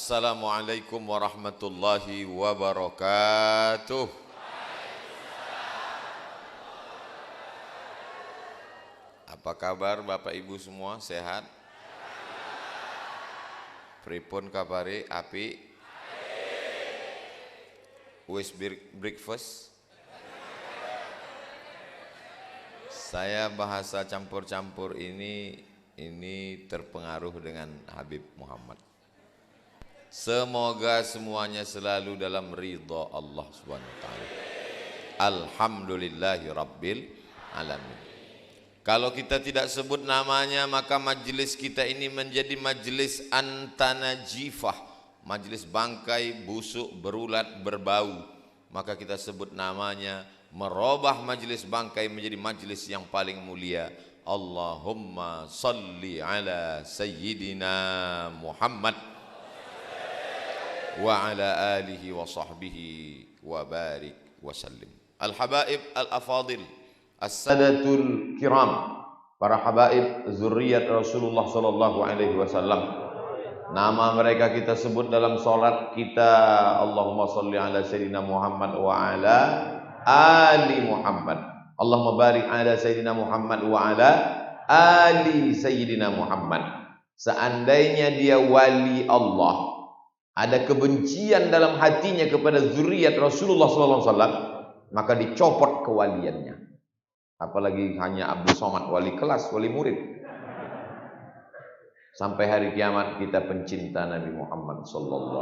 Assalamualaikum warahmatullahi wabarakatuh. Apa kabar Bapak Ibu semua? Sehat? Pripun kabare? Api? Wis breakfast? Saya bahasa campur-campur ini terpengaruh dengan Habib Muhammad. Semoga semuanya selalu dalam ridha Allah Subhanahu wa taala. Alhamdulillahi rabbil alamin. Kalau kita tidak sebut namanya, maka majelis kita ini menjadi majelis antanajifah, majelis bangkai, busuk, berulat, berbau. Maka kita sebut namanya, merubah majelis bangkai menjadi majelis yang paling mulia. Allahumma salli ala sayyidina Muhammad wa ala alihi wa sahbihi wa barik wa sallim. Al-habaib al-afadil, as-sadatul kiram, para habaib zurriyat Rasulullah sallallahu alaihi wasallam. Nama mereka kita sebut dalam salat kita, Allahumma salli ala sayyidina Muhammad wa ala ali Muhammad. Allahumma barik ala sayyidina Muhammad wa ala ali sayyidina Muhammad. Seandainya dia wali Allah, ada kebencian dalam hatinya kepada zuriat Rasulullah SAW, maka dicopot kewaliannya. Apalagi hanya Abdul Somad, wali kelas, wali murid. Sampai hari kiamat kita pencinta Nabi Muhammad SAW.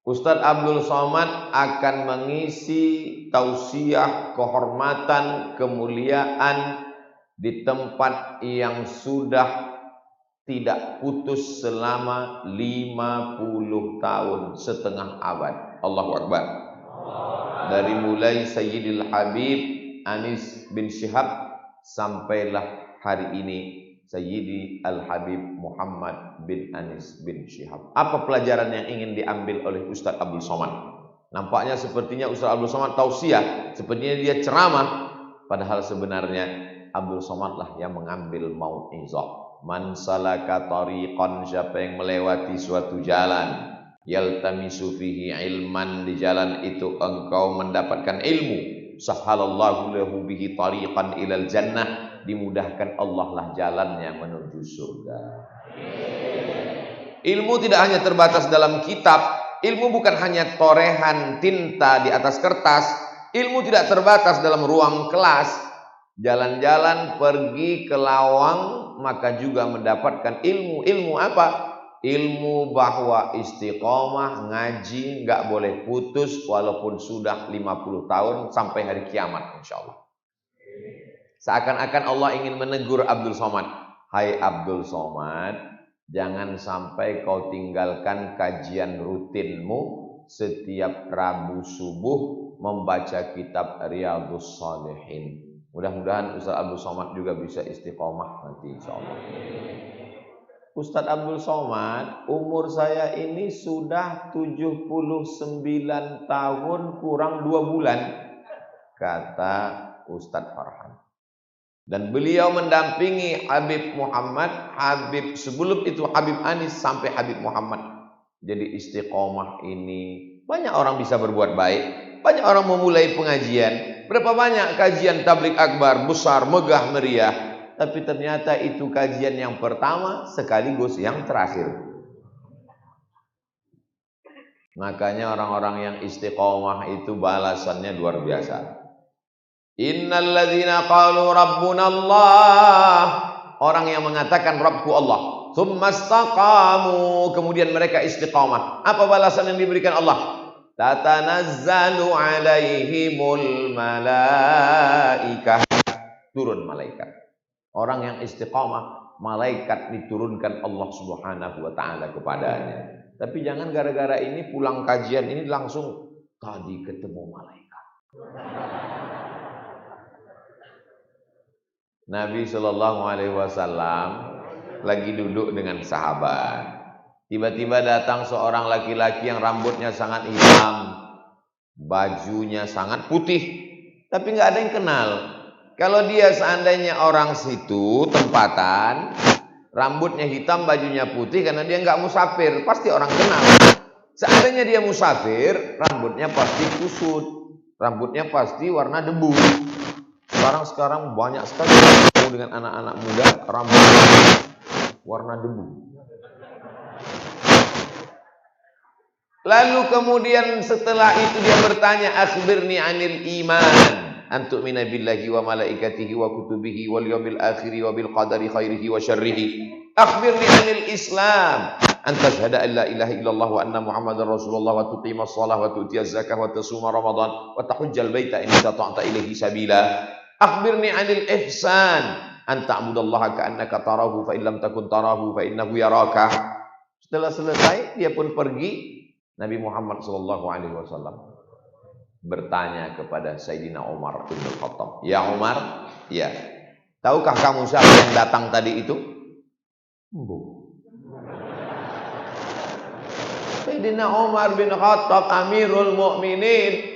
Ustadz Abdul Somad akan mengisi tausiah, kehormatan, kemuliaan di tempat yang sudah tidak putus selama 50 tahun, setengah abad. Allahu Akbar. Dari mulai Sayyidil Habib Anis bin Syihab sampailah hari ini Sayyidi Al-Habib Muhammad bin Anis bin Syihab. Apa pelajaran yang ingin diambil oleh Ustadz Abdul Somad? Nampaknya sepertinya Ustadz Abdul Somad tausiah, sepertinya dia ceramah, padahal sebenarnya Abdul Somad lah yang mengambil mau'izah. Man salaka tariqan, siapa yang melewati suatu jalan, yaltamisu fihi ilman, di jalan itu engkau mendapatkan ilmu, sahhalallahu lahu bihi tariqan ilal jannah, dimudahkan Allah lah jalannya menuju surga. Ilmu tidak hanya terbatas dalam kitab, ilmu bukan hanya torehan tinta di atas kertas, ilmu tidak terbatas dalam ruang kelas. Jalan-jalan pergi ke lawang maka juga mendapatkan ilmu. Ilmu apa? Ilmu bahwa istiqomah ngaji nggak boleh putus walaupun sudah 50 tahun sampai hari kiamat insyaallah. Seakan-akan Allah ingin menegur Abdul Somad. Hai Abdul Somad, jangan sampai kau tinggalkan kajian rutinmu setiap Rabu subuh membaca kitab Riyadhus Shalihin. Mudah-mudahan Ustadz Abdul Somad juga bisa istiqomah nanti insyaallah. Ustadz Abdul Somad, umur saya ini sudah 79 tahun kurang 2 bulan, kata Ustadz Farhan. Dan beliau mendampingi Habib Muhammad, Habib sebelum itu Habib Anis sampai Habib Muhammad. Jadi istiqomah ini banyak orang bisa berbuat baik, banyak orang memulai pengajian. Berapa banyak kajian tabligh akbar besar, megah, meriah, tapi ternyata itu kajian yang pertama sekaligus yang terakhir. Makanya orang-orang yang istiqomah itu balasannya luar biasa. Innal ladzina qalu rabbuna Allah, orang yang mengatakan Rabbku Allah, tsumma istaqamu, kemudian mereka istiqamah. Apa balasan yang diberikan Allah? Tatanazzalu alaihimul malaikah, turun malaikat. Orang yang istiqamah, malaikat diturunkan Allah Subhanahu wa taala kepadanya. Tapi jangan gara-gara ini pulang kajian ini langsung tadi ketemu malaikat. Nabi Shallallahu alaihi wasallam lagi duduk dengan sahabat. Tiba-tiba datang seorang laki-laki yang rambutnya sangat hitam, bajunya sangat putih, tapi nggak ada yang kenal. Kalau dia seandainya orang situ tempatan, Rambutnya hitam, bajunya putih karena dia nggak musafir. Pasti orang kenal. Seandainya dia musafir, rambutnya pasti kusut. Rambutnya pasti warna debu. Sekarang banyak sekali ketemu dengan anak-anak muda rambutnya warna debu. Lalu kemudian setelah itu dia bertanya, akhbirni anil iman, antu'mina billahi wa malaikatihi wa kutubihi wal yawmil akhiri wa bil qadari khairihi wa syarrihi. Akhbirni anil islam, an tashhada an la ilaha illallah wa anna muhammadar rasulullah wa tuqima shalah wa tu'tiya zakah wa tasuma ramadan wa tahujjal baita in istata'ta ilaihi sabila. Akhbirni anil ihsan, an ta'budallaha ka'annaka tarahu fa in lam takun tarahu fa innahu yaraka. Setelah selesai dia pun pergi. Nabi Muhammad SAW bertanya kepada Sayyidina Umar bin Khattab, "Ya Umar, ya, tahukah kamu siapa yang datang tadi itu?" Sayyidina Umar bin Khattab Amirul Mukminin,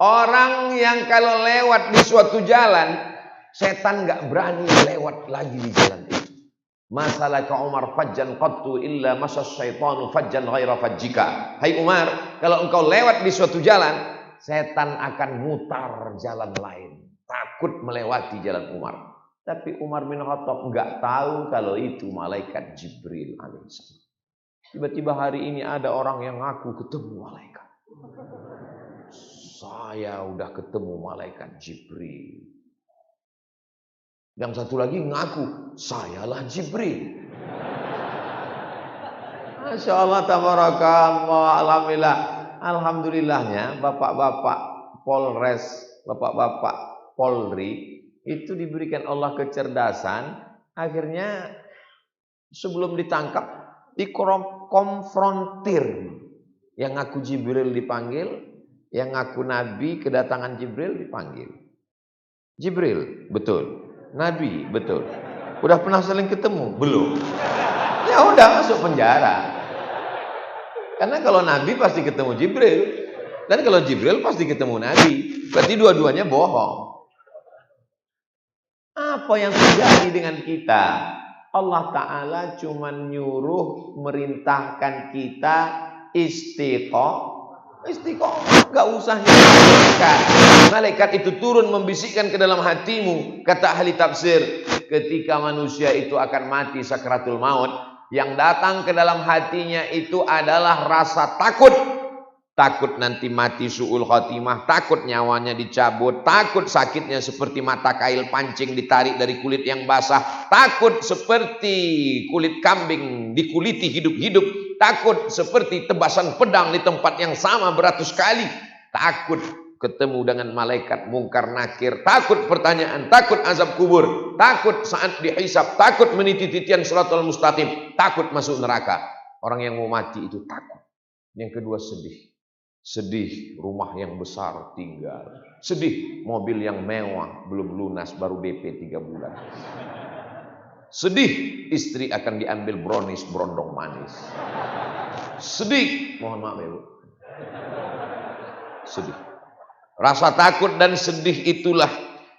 orang yang kalau lewat di suatu jalan, setan nggak berani lewat lagi di jalan itu. Masalaka Umar fajjan qattu illa masas syaitanu fajjan ghaira fajjika. Hai Umar, kalau engkau lewat di suatu jalan, setan akan mutar jalan lain, takut melewati jalan Umar. Tapi Umar bin Khattab enggak tahu kalau itu malaikat Jibril alaihissalam. Tiba-tiba hari ini ada orang yang ngaku ketemu malaikat. Saya udah ketemu malaikat Jibril. Yang satu lagi ngaku, sayalah Jibril. Masya Allah, tabarakallah, alhamdulillah. Alhamdulillahnya bapak-bapak Polres, bapak-bapak Polri itu diberikan Allah kecerdasan. Akhirnya sebelum ditangkap dikonfrontir. Yang ngaku Jibril dipanggil, yang ngaku Nabi kedatangan Jibril dipanggil. Jibril, betul. Nabi, betul. Udah pernah saling ketemu? Belum. Ya udah masuk penjara. Karena kalau Nabi pasti ketemu Jibril, dan kalau Jibril pasti ketemu Nabi. Berarti dua-duanya bohong. Apa yang terjadi dengan kita? Allah Ta'ala cuma nyuruh merintahkan kita istiqomah. Gak usah malaikat. Malaikat itu turun membisikkan ke dalam hatimu. Kata ahli tafsir, ketika manusia itu akan mati sakratul maut, yang datang ke dalam hatinya itu adalah rasa takut. Takut nanti mati su'ul khotimah, takut nyawanya dicabut, takut sakitnya seperti mata kail pancing ditarik dari kulit yang basah, takut seperti kulit kambing dikuliti hidup-hidup, takut seperti tebasan pedang di tempat yang sama beratus kali, takut ketemu dengan malaikat mungkar nakir, takut pertanyaan, takut azab kubur, takut saat dihisab, takut meniti titian shiratal mustaqim, takut masuk neraka. Orang yang mau mati itu takut. Yang kedua sedih. Sedih rumah yang besar tinggal. Sedih mobil yang mewah belum lunas baru DP 3 bulan. Sedih istri akan diambil brownies berondong manis. Sedih, mohon maaf ya Bu. Sedih. Rasa takut dan sedih itulah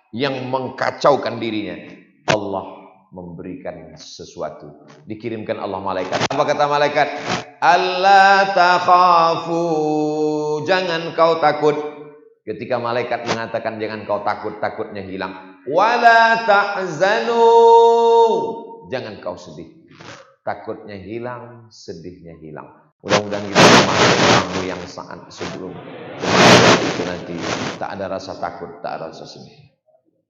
yang mengkacaukan dirinya. Allah memberikan sesuatu. Dikirimkan Allah malaikat. Apa kata malaikat? Allah takhafu, jangan kau takut. Ketika malaikat mengatakan jangan kau takut, takutnya hilang. Wala tahzanu, jangan kau sedih. Takutnya hilang, sedihnya hilang. Mudah-mudahan kita memahami yang saat sebelum itu nanti tak ada rasa takut, tak ada rasa sedih.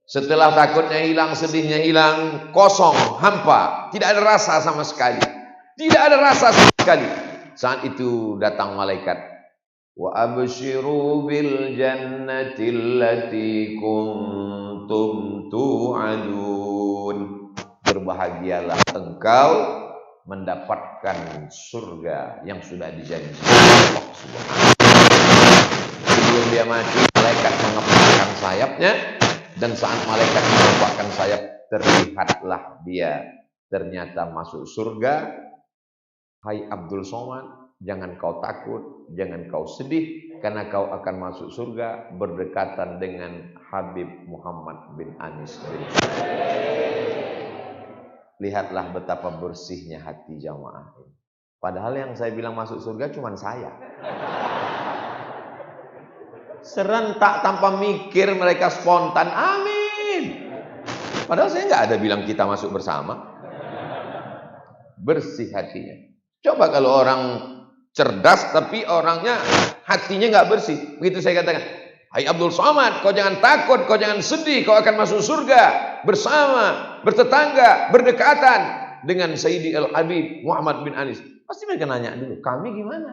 Setelah takutnya hilang, sedihnya hilang, kosong, hampa, tidak ada rasa sama sekali. Tidak ada rasa sama sekali. Saat itu datang malaikat. Wa abshiru bil jannati allati kuntum tu'adun. Berbahagialah engkau mendapatkan surga yang sudah dijanjikan Allah Subhanahu. Sebelum dia mati, malaikat mengepakkan sayapnya. Dan saat malaikat mengepakkan sayap, terlihatlah dia ternyata masuk surga. Hai Abdul Somad, jangan kau takut, jangan kau sedih, karena kau akan masuk surga berdekatan dengan Habib Muhammad bin Anis bin. lihatlah betapa bersihnya hati jamaah ini. Padahal yang saya bilang masuk surga cuma saya. Serentak tanpa mikir mereka spontan, amin. Padahal saya nggak ada bilang kita masuk bersama. Bersih hatinya. Coba kalau orang cerdas tapi orangnya hatinya nggak bersih. Begitu saya katakan, hai Abdul Somad, kau jangan takut, kau jangan sedih, kau akan masuk surga bersama, bertetangga, berdekatan dengan Sayyidi Al-Habib Muhammad bin Anis. Pasti mereka nanya dulu, kami gimana?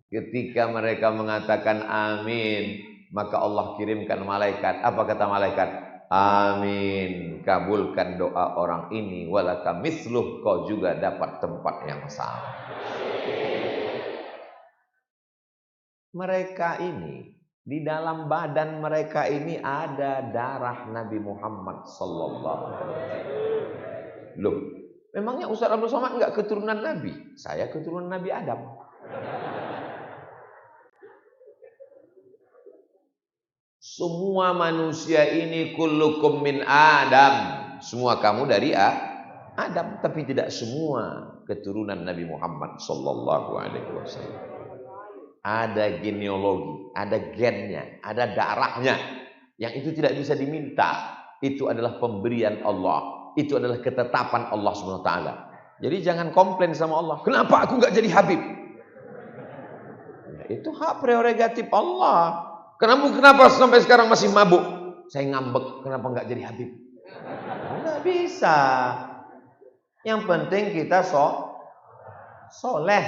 Ketika mereka mengatakan amin, maka Allah kirimkan malaikat. Apa kata malaikat? Amin, kabulkan doa orang ini, walaka misluh, kau juga dapat tempat yang sama. Mereka ini, di dalam badan mereka ini ada darah Nabi Muhammad sallallahu alaihi wasallam. Loh, memangnya Ustaz Abdul Somad enggak keturunan Nabi? Saya keturunan Nabi Adam. Semua manusia ini kullukum min Adam. Semua kamu dari Adam, tapi tidak semua keturunan Nabi Muhammad sallallahu alaihi wasallam. Ada genealogi, ada gennya, ada darahnya. Yang itu tidak bisa diminta. Itu adalah pemberian Allah. Itu adalah ketetapan Allah SWT. Jadi jangan komplain sama Allah. Kenapa aku nggak jadi Habib? Ya, itu hak prerogatif Allah. Kenapa sampai sekarang masih mabuk? Saya ngambek, kenapa nggak jadi Habib? Nggak bisa. Yang penting kita soleh.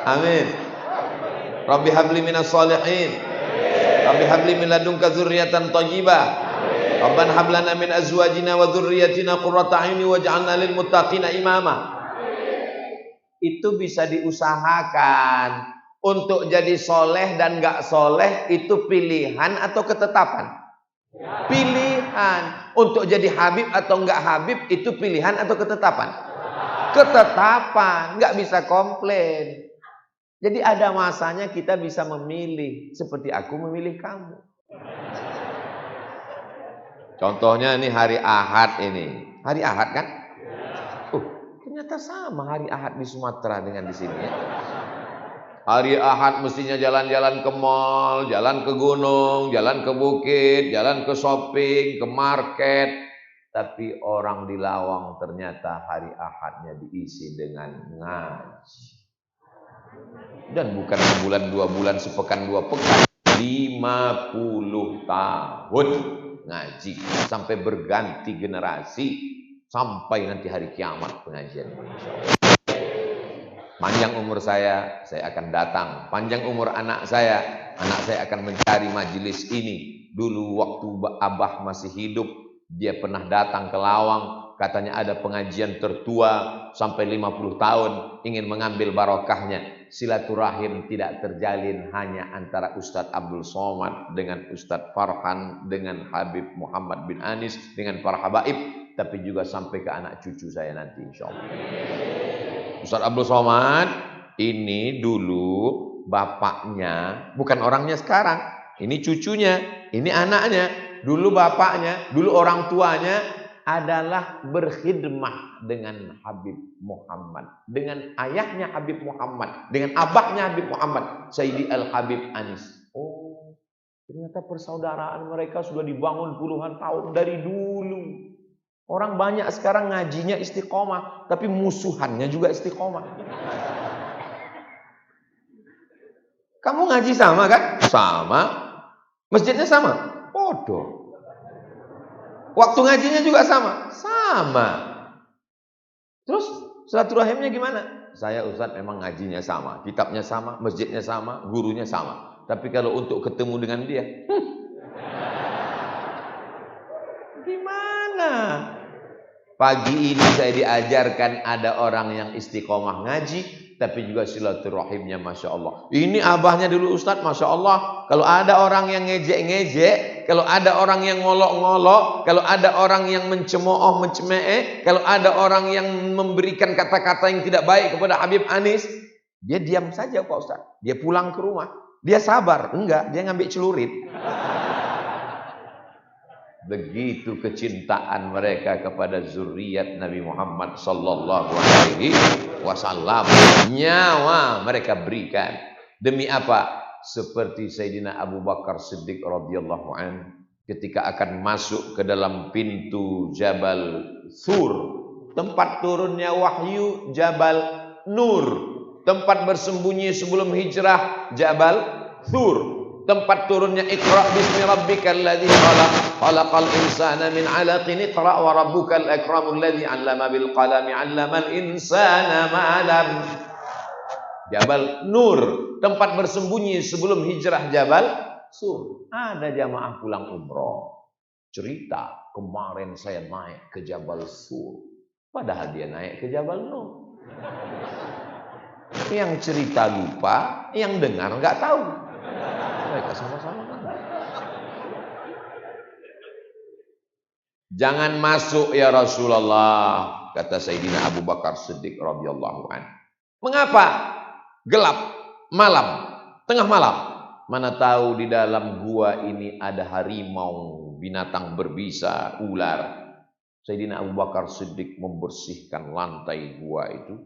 Amin. Rabbi habli minas sholihin. Rabbi habli min ladunka dzurriyyatan thayyibah. Rabbana hab lana min azwajina wa dzurriyyatina qurrata a'yuni waj'alna lil muttaqina imama. Itu bisa diusahakan. Untuk jadi soleh dan gak soleh itu pilihan atau ketetapan? Pilihan. Untuk jadi Habib atau gak Habib itu pilihan atau ketetapan? Ketetapan. Gak bisa komplain. Jadi ada masanya kita bisa memilih. Seperti aku memilih kamu. Contohnya ini hari Ahad ini. Hari Ahad kan? Ternyata sama hari Ahad di Sumatera dengan di sini ya. Hari Ahad mestinya jalan-jalan ke mall, jalan ke gunung, jalan ke bukit, jalan ke shopping, ke market. Tapi orang di Lawang ternyata hari Ahadnya diisi dengan ngaji. Dan bukan sebulan, 2 bulan, sepekan, 2 pekan. 50 tahun ngaji. Sampai berganti generasi. Sampai nanti hari kiamat pengajian insyaallah. Panjang umur saya akan datang. Panjang umur anak saya akan mencari majelis ini. Dulu waktu Abah masih hidup, dia pernah datang ke Lawang. Katanya ada pengajian tertua sampai 50 tahun. Ingin mengambil barokahnya. Silaturahim tidak terjalin hanya antara Ustadz Abdul Somad dengan Ustadz Farhan, dengan Habib Muhammad bin Anis, dengan para habaib. Tapi juga sampai ke anak cucu saya nanti insyaallah. Ustaz Abdul Somad ini dulu bapaknya, bukan orangnya sekarang. Ini cucunya, ini anaknya. Dulu bapaknya, dulu orang tuanya adalah berkhidmah dengan Habib Muhammad. Dengan ayahnya Habib Muhammad. Dengan abahnya Habib Muhammad. Sayyidi Al-Habib Anis. Oh, ternyata persaudaraan mereka sudah dibangun puluhan tahun dari dulu. Orang banyak sekarang ngajinya istiqomah, tapi musuhannya juga istiqomah. Kamu ngaji sama kan? Sama. Masjidnya sama? Bodoh. Waktu ngajinya juga sama? Sama. Terus silaturahimnya gimana? Saya Ustaz memang ngajinya sama, kitabnya sama, masjidnya sama, gurunya sama. Tapi kalau untuk ketemu dengan dia, gimana? Pagi ini saya diajarkan ada orang yang istiqomah ngaji, tapi juga silaturahimnya Masya Allah. Ini abahnya dulu Ustadz, Masya Allah. Kalau ada orang yang ngejek-ngejek, kalau ada orang yang ngolok-ngolok, kalau ada orang yang mencemooh, mencemee, kalau ada orang yang memberikan kata-kata yang tidak baik kepada Habib Anis, dia diam saja Pak Ustadz. Dia pulang ke rumah. Dia sabar. Enggak, dia ngambil celurit. Begitu kecintaan mereka kepada zuriat Nabi Muhammad sallallahu alaihi wasallam. Nyawa mereka berikan. Demi apa? Seperti Sayyidina Abu Bakar Siddiq radhiyallahu anhu ketika akan masuk ke dalam pintu Jabal Thur, tempat turunnya wahyu, Jabal Nur, tempat bersembunyi sebelum hijrah, Jabal Thur, tempat turunnya Iqra bismi rabbikal ladzi khalaq khalaqal insana min 'alaqin iqra wa rabbukal akramul ladzi 'allama bil qalami 'allamal insana ma lam. Jabal Nur, tempat bersembunyi sebelum hijrah Jabal Sur. Ada jamaah pulang umroh cerita, kemarin saya naik ke Jabal Sur, padahal dia naik ke Jabal Nur. Yang cerita lupa, yang dengar nggak tahu. Mereka sama-sama kan. Jangan masuk ya Rasulullah, kata Sayyidina Abu Bakar Siddiq radhiyallahu anhu. Mengapa? Gelap, malam, tengah malam. Mana tahu di dalam gua ini ada harimau, binatang berbisa, ular. Sayyidina Abu Bakar Siddiq membersihkan lantai gua itu.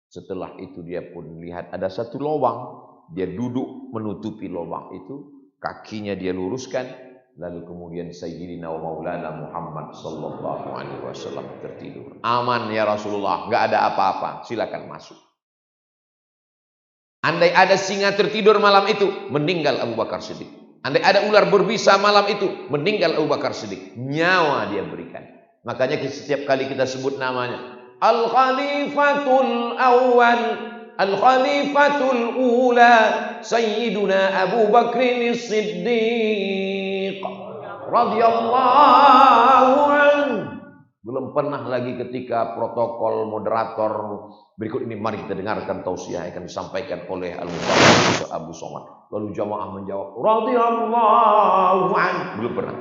Setelah itu dia pun lihat ada satu lubang. Dia duduk menutupi lubang itu, kakinya dia luruskan, lalu kemudian Sayyidina wa Maulana Muhammad sallallahu alaihi wasallam tertidur. Aman ya Rasulullah, enggak ada apa-apa, silakan masuk. Andai ada singa tertidur malam itu, meninggal Abu Bakar Siddiq. Andai ada ular berbisa malam itu, meninggal Abu Bakar Siddiq. Nyawa dia berikan. Makanya setiap kali kita sebut namanya Al-Khalifatul Awwal, Al-Khalifatul Ula, Sayyiduna Abu Bakrin Siddiq radhiyallahu anhu. Belum pernah lagi ketika protokol moderator berikut ini, mari kita dengarkan tausiah yang akan disampaikan oleh Al-Mubarak Abu Somad. Lalu jamaah menjawab radhiyallahu anhu. Belum pernah.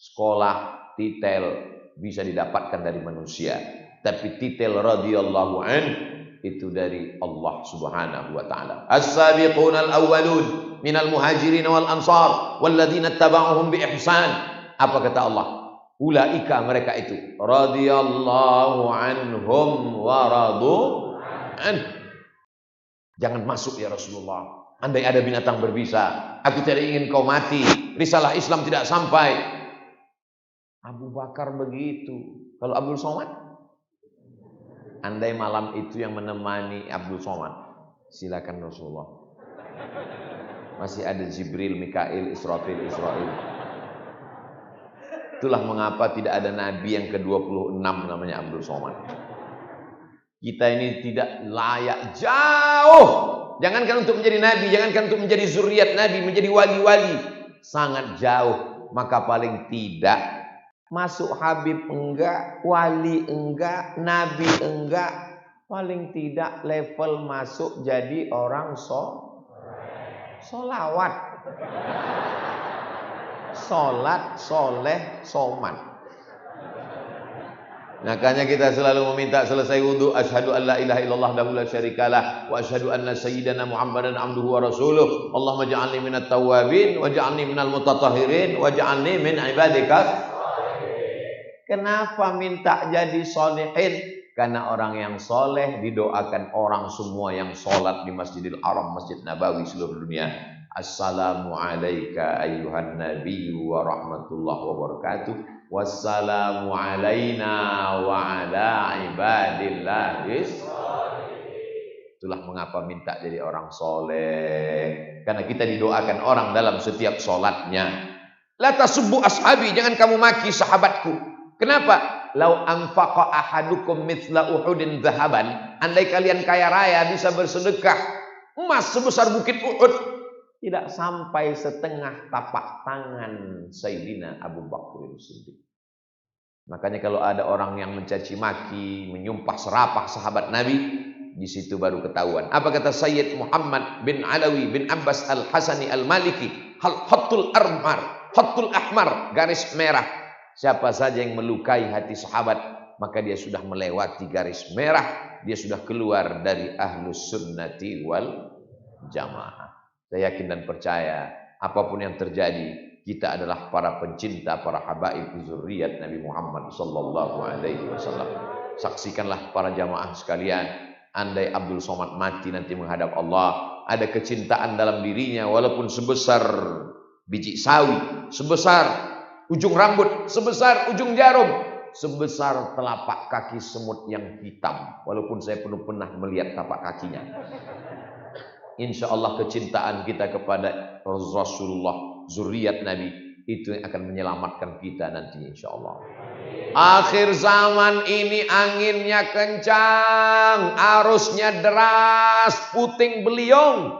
Sekolah titel bisa didapatkan dari manusia, tapi titel radhiyallahu anhu itu dari Allah Subhanahu wa taala. As-sabiqunal awwalun minal muhajirin wal ansar walladzina ittaba'uhum bi ihsan. Apa kata Allah? Ulaika, mereka itu, radhiyallahu anhum wa radu an. Jangan masuk ya Rasulullah. Andai ada binatang berbisa, aku tidak ingin kau mati. Risalah Islam tidak sampai. Abu Bakar begitu. Kalau Abdul Somad? Andai malam itu yang menemani Abdul Somad, silakan Rasulullah. Masih ada Jibril, Mikail, Israfil, Israil. Itulah mengapa tidak ada Nabi yang ke-26 namanya Abdul Somad. Kita ini tidak layak, jauh. Jangankan untuk menjadi Nabi, jangankan untuk menjadi zuriat Nabi, menjadi wali-wali. Sangat jauh. Maka paling tidak masuk Habib enggak, wali enggak, Nabi enggak. Paling tidak level masuk jadi orang solawat. Solat, soleh, soman. Makanya kita selalu meminta selesai wudu, asyhadu an la ilaha illallah wahdahu la syarikalah wa asyhadu anna sayyidana Muhammadan abduhu wa rasuluh. Allahumma ja'alni minat tawwabin waj'alni minal mutatahhirin waj'alni min ibadika. Kenapa minta jadi sholihin? Karena orang yang soleh didoakan orang semua yang sholat di Masjidil Haram, Masjid Nabawi seluruh dunia. Assalamu alayka ayyuhan nabiyyu wa rahmatullahi wa barakatuh. Wassalamu alayna wa ala ibadillahis. Itulah mengapa minta jadi orang soleh. Karena kita didoakan orang dalam setiap sholatnya. La tasubbu ashabi, jangan kamu maki sahabatku. Kenapa? Lau anfaqa ahadukum mithla Uhudin dhahaban. Andai kalian kaya raya bisa bersedekah emas sebesar bukit Uhud, tidak sampai setengah tapak tangan Sayyidina Abu Bakar Siddiq. Makanya kalau ada orang yang mencaci maki, menyumpah serapah sahabat Nabi, di situ baru ketahuan. Apa kata Sayyid Muhammad bin Alawi bin Abbas Al-Hasani Al-Maliki? Khattul ahmar, garis merah. Siapa saja yang melukai hati sahabat, maka dia sudah melewati garis merah, dia sudah keluar dari ahlus sunnati wal jamaah. Saya yakin dan percaya apapun yang terjadi, Kita adalah para pencinta, para habaib zuriat Nabi Muhammad sallallahu alaihi wasallam. Saksikanlah para jamaah sekalian, andai Abdul Somad mati nanti menghadap Allah, ada kecintaan dalam dirinya walaupun sebesar biji sawi, sebesar ujung rambut, sebesar ujung jarum, sebesar telapak kaki semut yang hitam, walaupun saya belum pernah melihat tapak kakinya. Insya Allah kecintaan kita kepada Rasulullah, zuriat Nabi, itu yang akan menyelamatkan kita nanti insya Allah. Akhir zaman ini anginnya kencang, arusnya deras, puting beliung.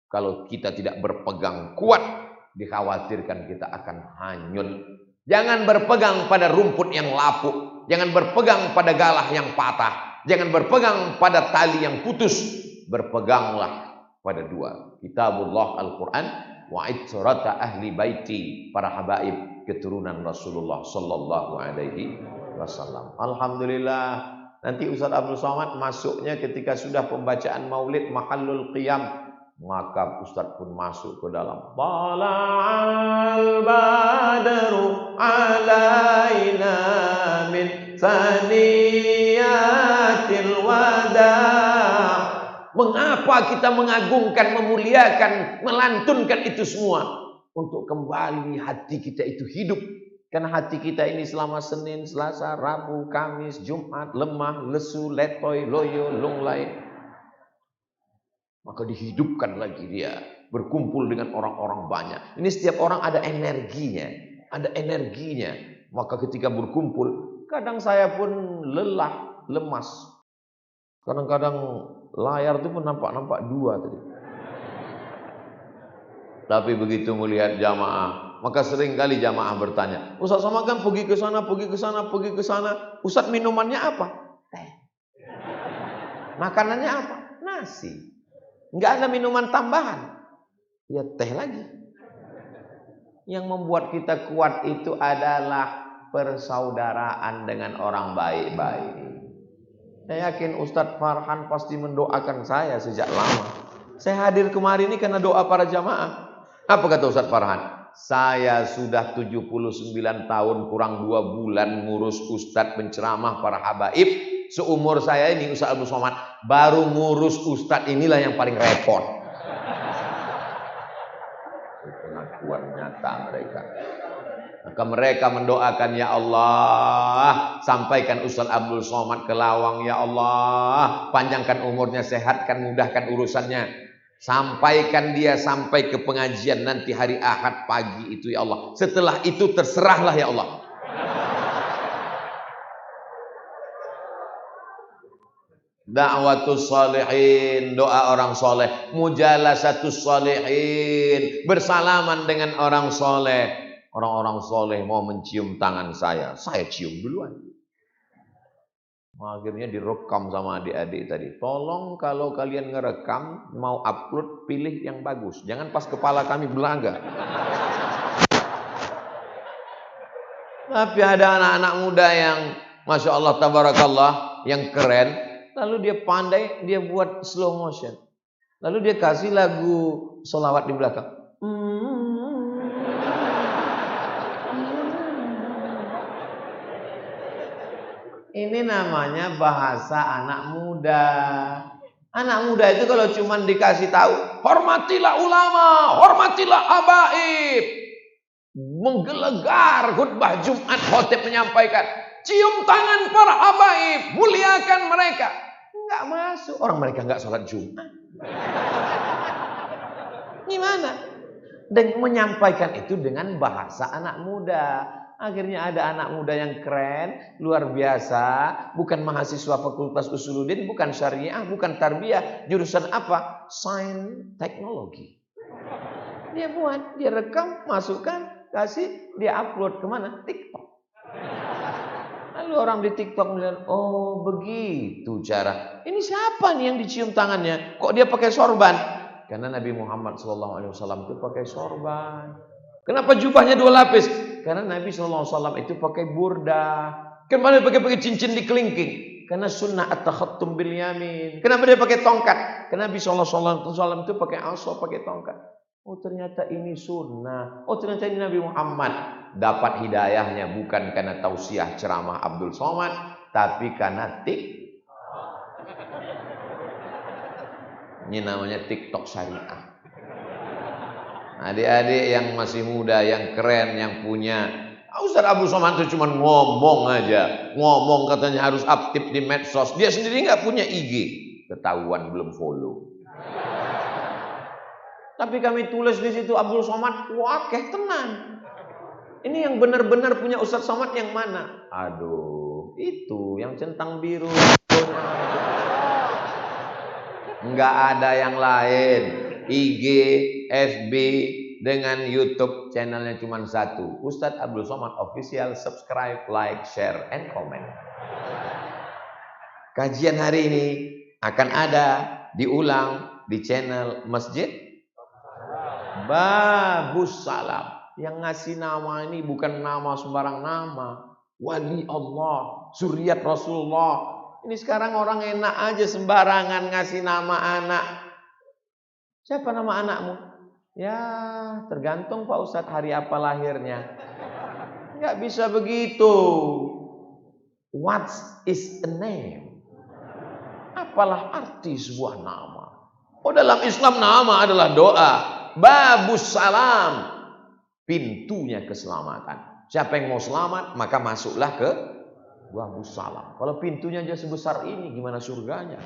Kalau kita tidak berpegang kuat, dikhawatirkan kita akan hanyut. Jangan berpegang pada rumput yang lapuk, jangan berpegang pada galah yang patah, jangan berpegang pada tali yang putus. Berpeganglah pada dua, kitabullah Al-Quran wa itrata ahli baiti, para habaib keturunan Rasulullah sallallahu alaihi wasallam. Alhamdulillah, nanti Ustaz Abdul Somad masuknya ketika sudah pembacaan Maulid mahallul qiyam, maka Ustaz pun masuk ke dalam. Tala'al badru alaina min saniyatil wada'. Mengapa kita mengagungkan, memuliakan, melantunkan itu semua? Untuk kembali hati kita itu hidup. Karena hati kita ini selama Senin, Selasa, Rabu, Kamis, Jumat, lemah, lesu, letoy, loyo, lunglai. Maka dihidupkan lagi dia. Berkumpul dengan orang-orang banyak. Ini setiap orang ada energinya. Ada energinya. Maka ketika berkumpul, kadang saya pun lelah, lemas. Kadang-kadang layar itu pun nampak-nampak dua tadi. Tapi begitu melihat jamaah, maka sering kali jamaah bertanya, Ustaz Somad kan pergi ke sana, pergi ke sana, pergi ke sana. Ustaz minumannya apa? Teh. Makanannya apa? Nasi. Enggak ada minuman tambahan. Ya teh lagi. Yang membuat kita kuat itu adalah persaudaraan dengan orang baik-baik. Saya yakin Ustadz Farhan pasti mendoakan saya sejak lama. Saya hadir kemarin ini karena doa para jamaah. Apa kata Ustadz Farhan? Saya sudah 79 tahun kurang 2 bulan ngurus Ustadz penceramah para habaib. Seumur saya ini Ustadz Abdul Somad baru ngurus Ustadz inilah yang paling repot. Pengakuan nyata mereka. Maka mereka mendoakan, ya Allah, sampaikan Ustaz Abdul Somad ke Lawang, ya Allah, panjangkan umurnya, sehatkan, mudahkan urusannya. Sampaikan dia sampai ke pengajian nanti hari Ahad pagi itu, ya Allah. Setelah itu terserahlah, ya Allah. Da'watus shalihin, doa orang soleh. Mujalasatus shalihin, bersalaman dengan orang soleh. Orang-orang soleh mau mencium tangan saya cium duluan. Akhirnya direkam sama adik-adik tadi. Tolong kalau kalian ngerekam, mau upload, pilih yang bagus. Jangan pas kepala kami belaga. Tapi ada anak-anak muda yang Masya Allah, tabarakallah, yang keren. Lalu dia pandai, dia buat slow motion. Lalu dia kasih lagu sholawat di belakang. Ini namanya bahasa anak muda. Anak muda itu kalau cuma dikasih tahu, hormatilah ulama, hormatilah habaib, menggelegar khutbah Jumat, khotib menyampaikan, cium tangan para habaib, muliakan mereka. Enggak masuk. Orang mereka enggak sholat Jumat. Gimana? Dan menyampaikan itu dengan bahasa anak muda. Akhirnya ada anak muda yang keren, luar biasa, bukan mahasiswa Fakultas Usuluddin, bukan syariah, bukan tarbiyah, jurusan apa? Sains teknologi. Dia buat, dia rekam, masukkan, kasih, dia upload kemana? TikTok. Lalu orang di TikTok melihat, oh begitu cara. Ini siapa nih yang dicium tangannya? Kok dia pakai sorban? Karena Nabi Muhammad SAW itu pakai sorban. Kenapa jubahnya 2 lapis? Karena Nabi SAW itu pakai burda. Kenapa dia pakai cincin di kelingking? Karena sunnah at-takhattum bil yamin. Kenapa dia pakai tongkat? Karena Nabi SAW itu pakai asa, pakai tongkat. Oh ternyata ini sunnah. Oh ternyata ini Nabi Muhammad. Dapat hidayahnya bukan karena tausiah ceramah Abdul Somad, tapi karena ini namanya TikTok syariah. Adik-adik yang masih muda, yang keren, yang punya Ustaz Abdul Somad itu cuma ngomong aja. Ngomong katanya harus aktif di medsos. Dia sendiri nggak punya IG. Ketahuan belum follow. Tapi kami tulis di situ Abdul Somad, wakeh tenan. Ini yang benar-benar punya Ustaz Somad yang mana? Aduh, itu yang centang biru. Enggak ada yang lain. IG, FB, dengan YouTube channelnya cuma satu. Ustadz Abdul Somad Official. Subscribe, like, share, and comment. Kajian hari ini akan ada diulang di channel Masjid Babus Salam. Yang ngasih nama ini bukan nama sembarang nama. Wali Allah, zuriat Rasulullah. Ini sekarang orang enak aja sembarangan ngasih nama anak. Siapa nama anakmu? Ya tergantung Pak Ustadz hari apa lahirnya. Nggak bisa begitu. What is a name? Apalah arti sebuah nama? Oh dalam Islam nama adalah doa. Babus salam. Pintunya keselamatan. Siapa yang mau selamat maka masuklah ke Babus salam. Kalau pintunya aja sebesar ini gimana surganya?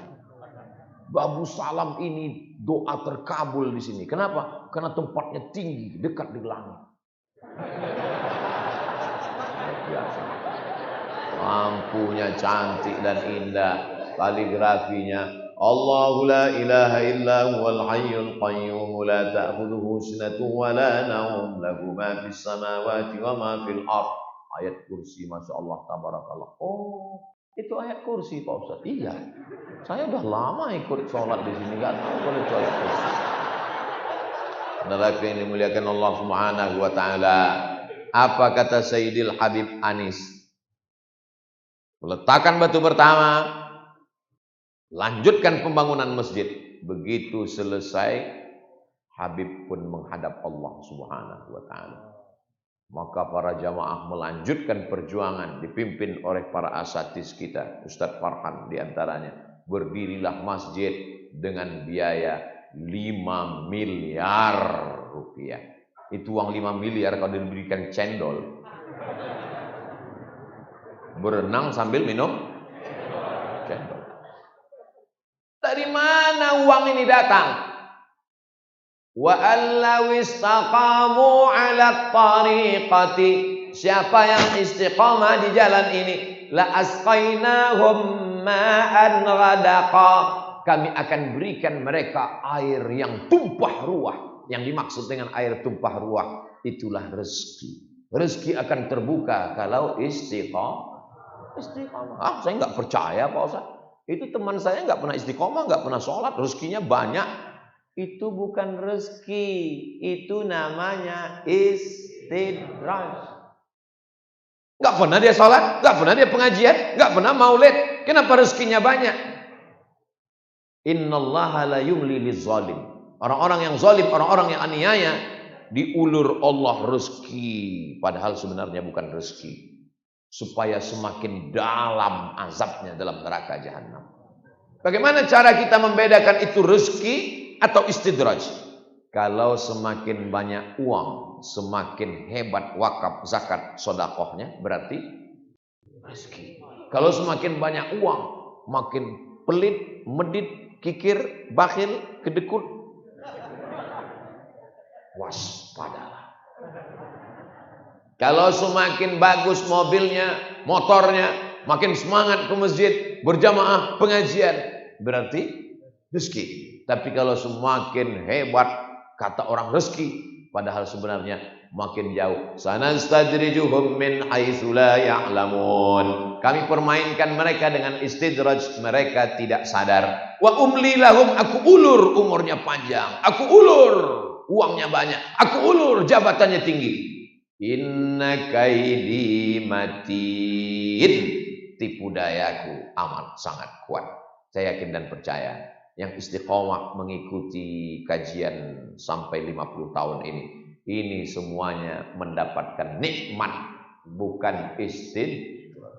Babus salam ini doa terkabul di sini. Kenapa? Karena tempatnya tinggi, dekat di langit. Biasa. Lampunya cantik dan indah, kaligrafinya Allahu la ilaha illa huwal hayyul qayyum la ta'khudhuhu sinatun wa la nawm lahu ma fis samawati wa ma fil ardh. Ayat kursi, Masya Allah, tabarakallah. Oh, itu ayat kursi Pak Ustaz. Iya. Saya udah lama ikut sholat di sini, nggak tahu kalau itu ayat kursi. Saudara yang dimuliakan Allah Subhanahu wa taala. Apa kata Sayyidil Habib Anis? Letakkan batu pertama, lanjutkan pembangunan masjid. Begitu selesai, Habib pun menghadap Allah Subhanahu wa taala. Maka para jamaah melanjutkan perjuangan dipimpin oleh para asatiz kita, Ustadz Farhan diantaranya. Berdirilah masjid dengan biaya 5 miliar rupiah. Itu uang 5 miliar kalau diberikan cendol. Berenang sambil minum cendol. Dari mana uang ini datang? Wa allaw istaqamu 'ala tariqati. Siapa yang istiqamah di jalan ini, la asqainahum ma'an ghadaqa. Kami akan berikan mereka air yang tumpah ruah. Yang dimaksud dengan air tumpah ruah itulah rezeki. Rezeki akan terbuka kalau istiqamah. Saya nggak percaya Pak Ustaz. Itu teman saya nggak pernah istiqamah, nggak pernah sholat, rezekinya banyak. Itu bukan rezeki, itu namanya istidraj. Nggak pernah dia sholat, nggak pernah dia pengajian, nggak pernah maulid. Kenapa rezekinya banyak? Innallaha la yumli lizalim. Orang-orang yang zalim, orang-orang yang aniaya, diulur Allah rezeki, padahal sebenarnya bukan rezeki. Supaya semakin dalam azabnya dalam neraka jahanam. Bagaimana cara kita membedakan itu rezeki atau istidraj? Kalau semakin banyak uang, semakin hebat wakaf, zakat, sodakohnya, berarti rezeki. Kalau semakin banyak uang, makin pelit, medit, kikir, bakhil, kedekut, waspadalah. Kalau semakin bagus mobilnya, motornya, makin semangat ke masjid, berjamaah, pengajian, berarti rezeki. Tapi kalau semakin hebat, kata orang rezeki, padahal sebenarnya makin jauh. Sanastadrijuhum min haitsu la ya'lamun. Kami permainkan mereka dengan istidraj, mereka tidak sadar. Wa umli lahum, aku ulur umurnya panjang, aku ulur uangnya banyak, aku ulur jabatannya tinggi. Inna kaidi matin. Tipu dayaku amat sangat kuat. Saya yakin dan percaya yang istiqomah mengikuti kajian sampai 50 tahun ini semuanya mendapatkan nikmat, bukan istighfar.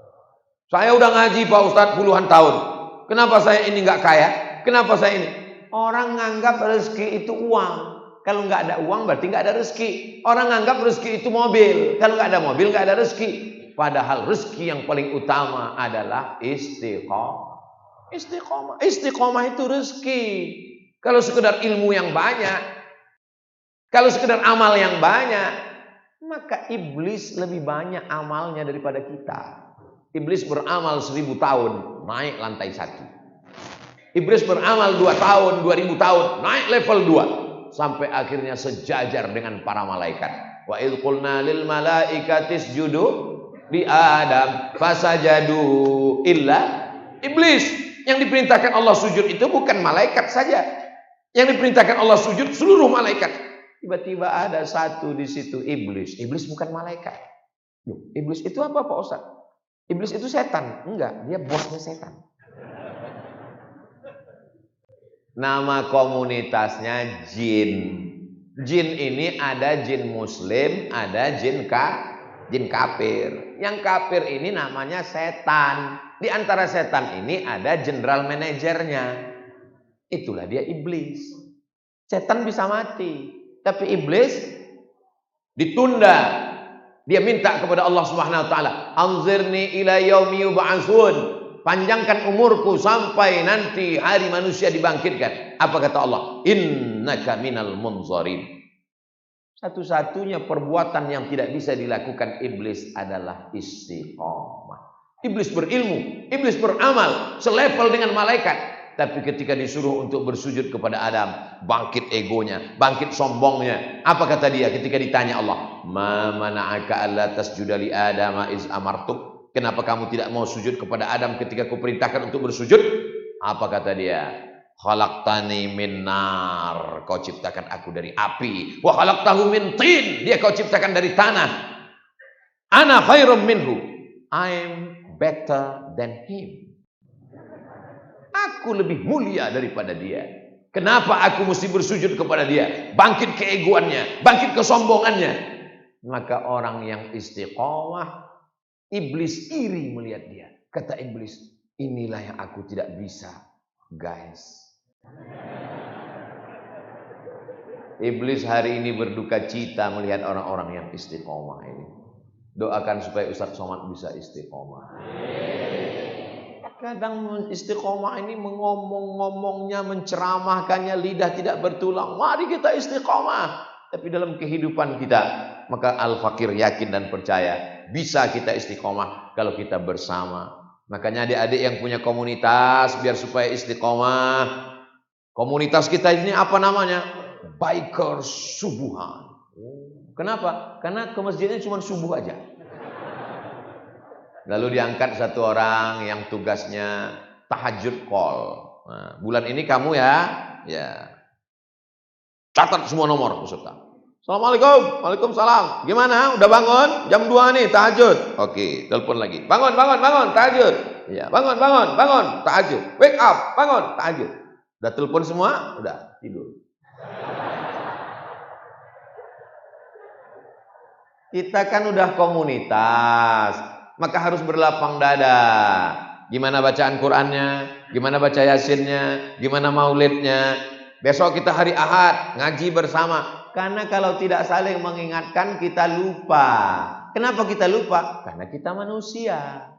Saya udah ngaji Pak Ustadz puluhan tahun, kenapa saya ini nggak kaya? Kenapa saya ini? Orang nganggap rezeki itu uang. Kalau nggak ada uang berarti nggak ada rezeki. Orang nganggap rezeki itu mobil. Kalau nggak ada mobil nggak ada rezeki. Padahal rezeki yang paling utama adalah istiqomah. Istiqomah itu rezeki. Kalau sekedar ilmu yang banyak, kalau sekedar amal yang banyak, maka iblis lebih banyak amalnya daripada kita. Iblis beramal 1000 tahun, naik lantai 1. Iblis beramal 2 tahun, 2000 tahun, naik level 2. Sampai akhirnya sejajar dengan para malaikat. Wa idh qulna lil malaikati isjudu li Adam fasajadu illa iblis. Yang diperintahkan Allah sujud itu bukan malaikat saja. Yang diperintahkan Allah sujud seluruh malaikat. Tiba-tiba ada satu di situ, iblis. Iblis bukan malaikat. Loh, iblis itu apa Pak Ustaz? Iblis itu setan. Enggak, dia bosnya setan. Nama komunitasnya jin. Jin ini ada jin muslim, ada jin kafir. Yang kafir ini namanya setan. Di antara setan ini ada general manajernya. Itulah dia iblis. Setan bisa mati, tapi iblis ditunda. Dia minta kepada Allah Subhanahu wa taala, "Anzirni ila yaumi yub'atsun." Panjangkan umurku sampai nanti hari manusia dibangkitkan. Apa kata Allah? Innaka minal munzarin. Satu-satunya perbuatan yang tidak bisa dilakukan iblis adalah istiqomah. Iblis berilmu, iblis beramal selevel dengan malaikat, tapi ketika disuruh untuk bersujud kepada Adam, bangkit egonya, bangkit sombongnya. Apa kata dia ketika ditanya Allah? Ma mana'aka alla tasjuda li Adam iz amartuk? Kenapa kamu tidak mau sujud kepada Adam ketika kuperintahkan untuk bersujud? Apa kata dia? Khalaqtani min nar. Kau ciptakan aku dari api. Wa khalaqtahu min tin. Dia kau ciptakan dari tanah. Ana khairum minhu. I'm better than him. Aku lebih mulia daripada dia. Kenapa aku mesti bersujud kepada dia? Bangkit keegoannya, bangkit kesombongannya. Maka orang yang istiqomah, iblis iri melihat dia. Kata iblis, inilah yang aku tidak bisa, guys. Iblis hari ini berduka cita melihat orang-orang yang istiqomah ini. Doakan supaya Ustadz Somad bisa istiqomah. Kadang istiqomah ini mengomong-ngomongnya, menceramahkannya, lidah tidak bertulang. Mari kita istiqomah. Tapi dalam kehidupan kita, maka Al-Fakir yakin dan percaya bisa kita istiqomah kalau kita bersama. Makanya adik-adik yang punya komunitas, biar supaya istiqomah. Komunitas kita ini apa namanya? Bikers subuhan. Kenapa? Karena ke masjidnya cuma subuh aja. Lalu diangkat satu orang yang tugasnya tahajud call. Nah, bulan ini kamu ya catat semua nomor peserta. Assalamualaikum, waalaikumsalam. Gimana? Udah bangun? Jam 2 nih tahajud. Oke, telepon lagi. Bangun, tahajud. Ya, bangun, tahajud. Wake up, bangun, tahajud. Udah telepon semua? Udah tidur. Kita kan udah komunitas, maka harus berlapang dada. Gimana bacaan Qur'annya, gimana baca Yasinnya, gimana maulidnya. Besok kita hari Ahad, ngaji bersama. Karena kalau tidak saling mengingatkan, kita lupa. Kenapa kita lupa? Karena kita manusia.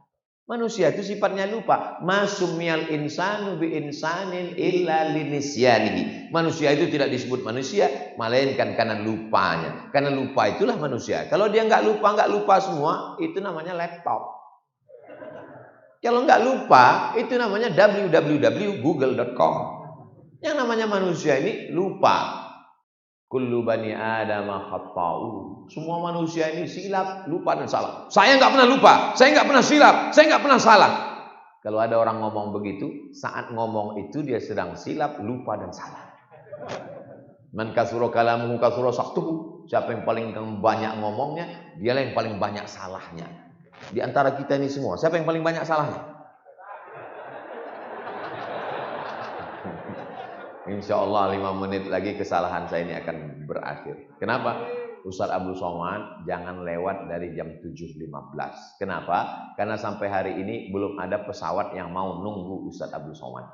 Manusia itu sifatnya lupa. Masumiyal insanu bi insanin illa linisyanihi. Manusia itu tidak disebut manusia, melainkan karena lupanya. Karena lupa itulah manusia. Kalau dia nggak lupa semua, itu namanya laptop. Kalau nggak lupa, itu namanya www.google.com. Yang namanya manusia ini lupa. Kullu bani Adam khata'u. Semua manusia ini silap, lupa dan salah. Saya nggak pernah lupa, saya nggak pernah silap, saya nggak pernah salah. Kalau ada orang ngomong begitu, saat ngomong itu dia sedang silap, lupa dan salah. Man kasura kalamuhu kasura saktuhu. Siapa yang paling banyak ngomongnya, dialah yang paling banyak salahnya. Di antara kita ini semua, siapa yang paling banyak salahnya? Insya Allah 5 menit lagi kesalahan saya ini akan berakhir. Kenapa? Ustaz Abdul Somad jangan lewat dari jam 7.15. Kenapa? Karena sampai hari ini belum ada pesawat yang mau nunggu Ustaz Abdul Somad.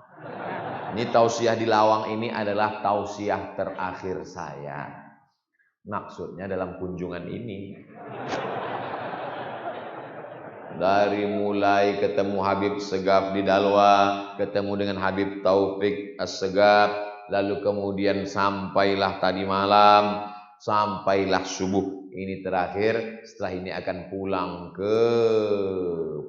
Ini tausiah di Lawang ini adalah tausiah terakhir saya. Maksudnya dalam kunjungan ini. Dari mulai ketemu Habib Segaf di Dalwa, ketemu dengan Habib Taufik As-Segaf, lalu kemudian sampailah tadi malam, sampailah subuh. Ini terakhir, setelah ini akan pulang ke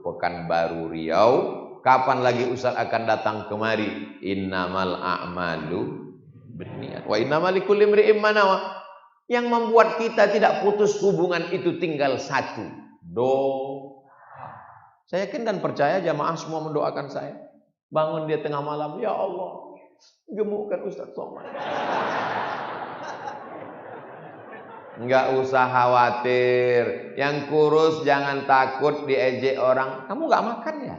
Pekanbaru Riau. Kapan lagi Ustaz akan datang kemari? Innamal a'malu binniyat wa innamal likulli imri'in ma nawa. Yang membuat kita tidak putus hubungan itu tinggal satu, doa. Saya yakin dan percaya jamaah semua mendoakan saya. Bangun dia tengah malam, ya Allah, gemukkan Ustaz Somad. Enggak usah khawatir. Yang kurus jangan takut diejek orang. Kamu enggak makan ya?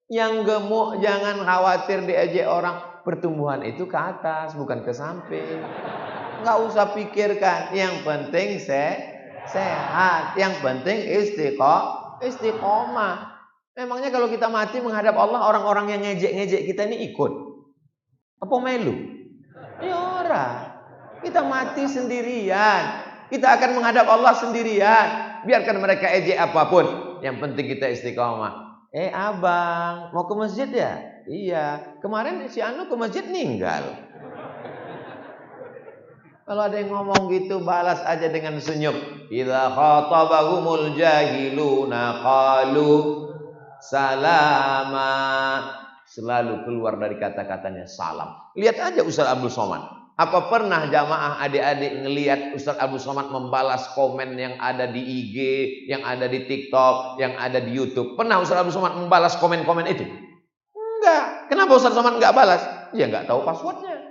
Yang gemuk jangan khawatir diejek orang. Pertumbuhan itu ke atas, bukan ke samping. Enggak usah pikirkan. Yang penting sehat, yang penting istiqomah. Memangnya kalau kita mati menghadap Allah, orang-orang yang ngejek-ngejek kita ini ikut apa melu? Ya ora. Kita mati sendirian. Kita akan menghadap Allah sendirian. Biarkan mereka ejek apapun, yang penting kita istiqomah. Abang, mau ke masjid ya? Iya. Kemarin si Anu ke masjid ninggal. Kalau ada yang ngomong gitu, balas aja dengan senyum. Idza khatabahumul jahiluna qalu salama. Selalu keluar dari kata-katanya salam. Lihat aja Ustaz Abdul Somad. Apa pernah jamaah adik-adik ngelihat Ustaz Abdul Somad membalas komen yang ada di IG, yang ada di TikTok, yang ada di YouTube? Pernah Ustaz Abdul Somad membalas komen-komen itu? Enggak. Kenapa Ustaz Somad enggak balas? Ya enggak tahu passwordnya.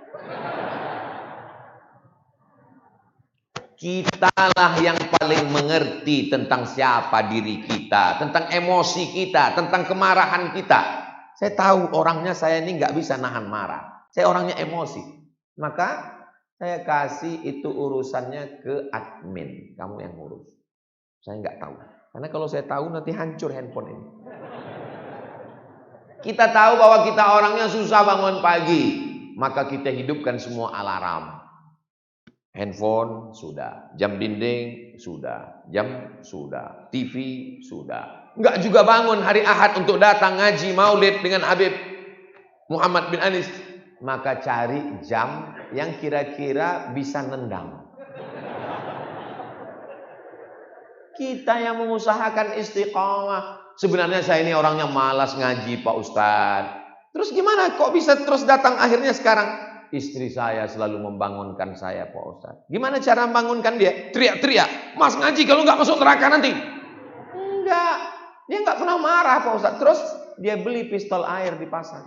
Kitalah yang paling mengerti tentang siapa diri kita, tentang emosi kita, tentang kemarahan kita. Saya tahu orangnya saya ini nggak bisa nahan marah. Saya orangnya emosi. Maka saya kasih itu urusannya ke admin. Kamu yang ngurus. Saya nggak tahu. Karena kalau saya tahu nanti hancur handphone ini. Kita tahu bahwa kita orangnya susah bangun pagi. Maka kita hidupkan semua alarm. Handphone sudah, jam dinding sudah, jam sudah, TV sudah. Enggak juga bangun hari Ahad untuk datang ngaji maulid dengan Habib Muhammad bin Anis. Maka cari jam yang kira-kira bisa nendang. Kita yang mengusahakan istiqamah. Sebenarnya saya ini orangnya malas ngaji Pak Ustadz. Terus gimana kok bisa terus datang akhirnya sekarang? Istri saya selalu membangunkan saya Pak Ustadz. Gimana cara membangunkan dia? Teriak-teriak. Mas ngaji kalau nggak masuk neraka nanti. Enggak. Dia nggak pernah marah Pak Ustadz. Terus dia beli pistol air di pasar.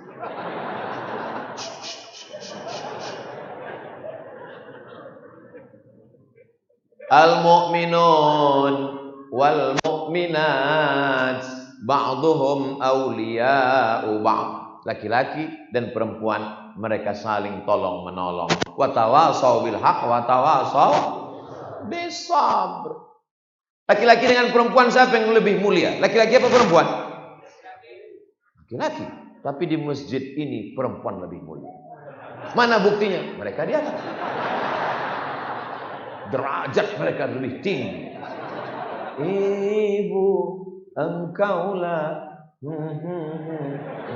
Al-mu'minun wal mu'minat ba'duhum awliya'u ba'd. Laki-laki dan perempuan mereka saling tolong menolong. Wa tawasau bil haq wa tawasau bis sabr. Laki-laki dengan perempuan siapa yang lebih mulia? Laki-laki apa perempuan? Laki-laki. Tapi di masjid ini perempuan lebih mulia. Mana buktinya? Mereka di atas. Derajat mereka lebih tinggi. Ibu, engkaulah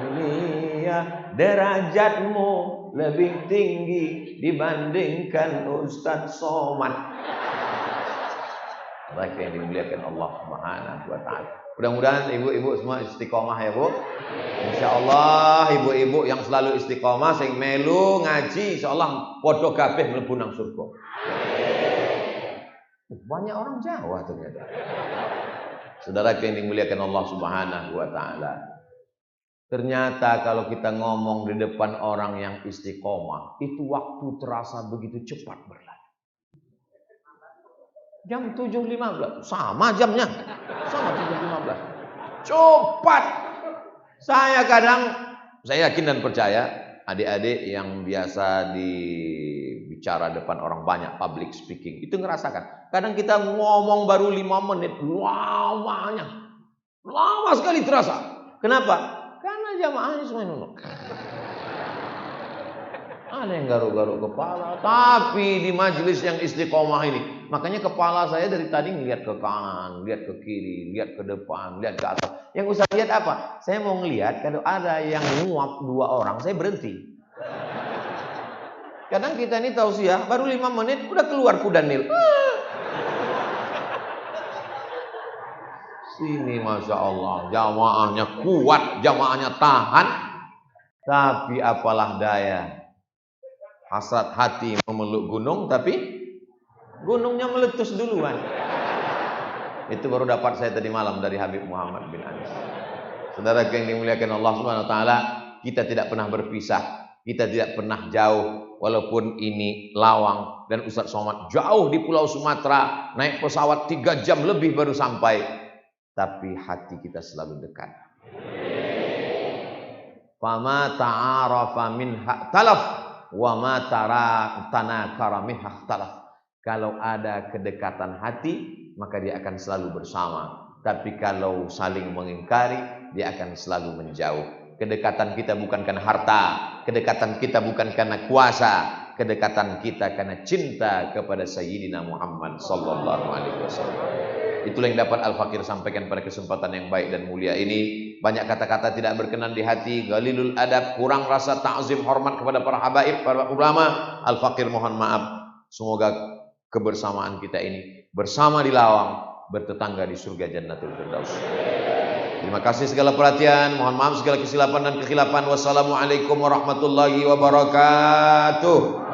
mulia, derajatmu lebih tinggi dibandingkan Ustaz Somad. Mereka yang dimuliakan Allah Subhanahu wa taala. Mudah-mudahan ibu-ibu semua istiqomah ya Bu. Insyaallah ibu-ibu yang selalu istiqomah sing melu ngaji insyaallah padha kabeh mlebu nang surga. Banyak orang Jawa ternyata. Saudara yang dimuliakan Allah Subhanahu wa taala. Ternyata kalau kita ngomong di depan orang yang istiqomah, itu waktu terasa begitu cepat berlalu. Jam 7.15, sama jamnya. Sama 7.15. Cepat. Saya kadang Saya yakin dan percaya adik-adik yang biasa bicara depan orang banyak, public speaking, itu ngerasakan. Kadang kita ngomong baru 5 menit, lamanya. Lama sekali terasa. Kenapa? Karena jamaahnya semua nunduk. Ada yang garuk-garuk kepala. Tapi di majelis yang istiqomah ini, makanya kepala saya dari tadi ngelihat ke kanan, lihat ke kiri, lihat ke depan, lihat ke atas. Yang usah lihat apa? Saya mau ngelihat kalau ada yang nguap 2 orang, saya berhenti. Kadang kita ini tausiah baru 5 menit udah keluar kuda nil. Sini Masya Allah, jamaahnya kuat, jamaahnya tahan. Tapi apalah daya, hasrat hati memeluk gunung, tapi gunungnya meletus duluan. Itu baru dapat saya tadi malam dari Habib Muhammad bin Anis. Saudara yang dimuliakan Allah Subhanahu wa taala, kita tidak pernah berpisah, kita tidak pernah jauh, walaupun ini Lawang dan Ustaz Somad jauh di Pulau Sumatera, naik pesawat 3 jam lebih baru sampai. Tapi hati kita selalu dekat. Fama ta'arafa min talaf wa ma tanakara min talaf. Kalau ada kedekatan hati, maka dia akan selalu bersama. Tapi kalau saling mengingkari, dia akan selalu menjauh. Kedekatan kita bukan karena harta, kedekatan kita bukan karena kuasa, kedekatan kita karena cinta kepada Sayyidina Muhammad sallallahu alaihi wasallam. Itulah yang dapat Al-Fakir sampaikan pada kesempatan yang baik dan mulia ini. Banyak kata-kata tidak berkenan di hati, galilul adab, kurang rasa ta'zim hormat kepada para habaib, para ulama. Al-Fakir mohon maaf. Semoga kebersamaan kita ini bersama di Lawang, bertetangga di surga Jannatul Firdaus. Terima kasih segala perhatian, mohon maaf segala kesilapan dan kekhilafan. Wassalamualaikum warahmatullahi wabarakatuh.